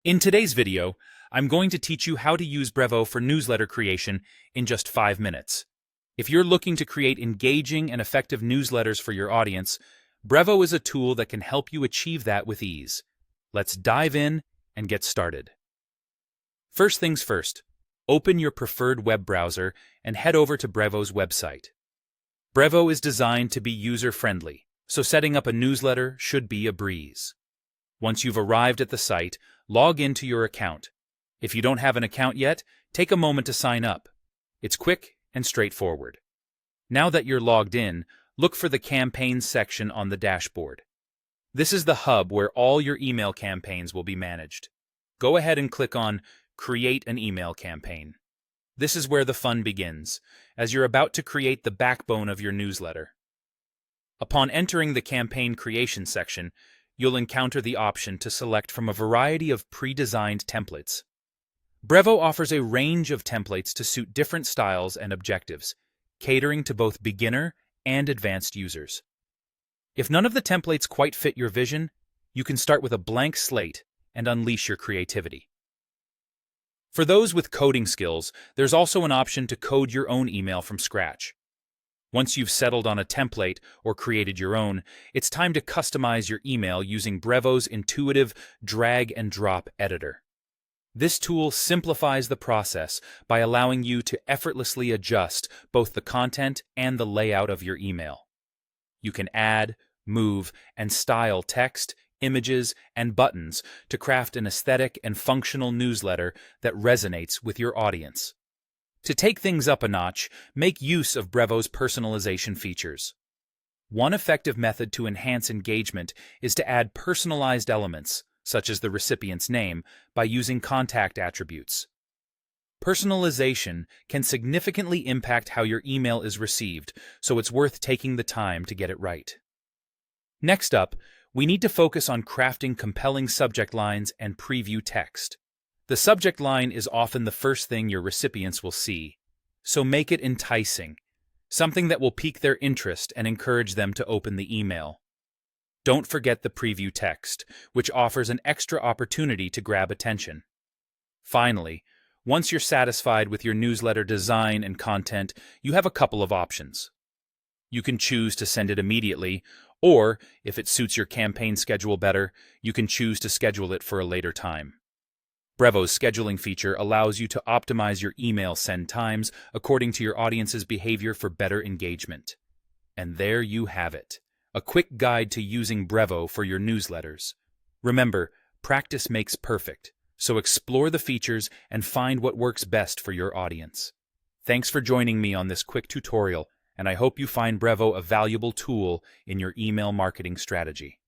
In today's video, I'm going to teach you how to use Brevo for newsletter creation in just 5 minutes. If you're looking to create engaging and effective newsletters for your audience, Brevo is a tool that can help you achieve that with ease. Let's dive in and get started. First things first, open your preferred web browser and head over to Brevo's website. Brevo is designed to be user-friendly, so setting up a newsletter should be a breeze. Once you've arrived at the site, log into your account. If you don't have an account yet, take a moment to sign up. It's quick and straightforward. Now that you're logged in, look for the Campaigns section on the dashboard. This is the hub where all your email campaigns will be managed. Go ahead and click on Create an Email Campaign. This is where the fun begins, as you're about to create the backbone of your newsletter. Upon entering the Campaign Creation section, you'll encounter the option to select from a variety of pre-designed templates. Brevo offers a range of templates to suit different styles and objectives, catering to both beginner and advanced users. If none of the templates quite fit your vision, you can start with a blank slate and unleash your creativity. For those with coding skills, there's also an option to code your own email from scratch. Once you've settled on a template or created your own, it's time to customize your email using Brevo's intuitive drag-and-drop editor. This tool simplifies the process by allowing you to effortlessly adjust both the content and the layout of your email. You can add, move, and style text, images, and buttons to craft an aesthetic and functional newsletter that resonates with your audience. To take things up a notch, make use of Brevo's personalization features. One effective method to enhance engagement is to add personalized elements, such as the recipient's name, by using contact attributes. Personalization can significantly impact how your email is received, so it's worth taking the time to get it right. Next up, we need to focus on crafting compelling subject lines and preview text. The subject line is often the first thing your recipients will see, so make it enticing, something that will pique their interest and encourage them to open the email. Don't forget the preview text, which offers an extra opportunity to grab attention. Finally, once you're satisfied with your newsletter design and content, you have a couple of options. You can choose to send it immediately, or, if it suits your campaign schedule better, you can choose to schedule it for a later time. Brevo's scheduling feature allows you to optimize your email send times according to your audience's behavior for better engagement. And there you have it, a quick guide to using Brevo for your newsletters. Remember, practice makes perfect, so explore the features and find what works best for your audience. Thanks for joining me on this quick tutorial, and I hope you find Brevo a valuable tool in your email marketing strategy.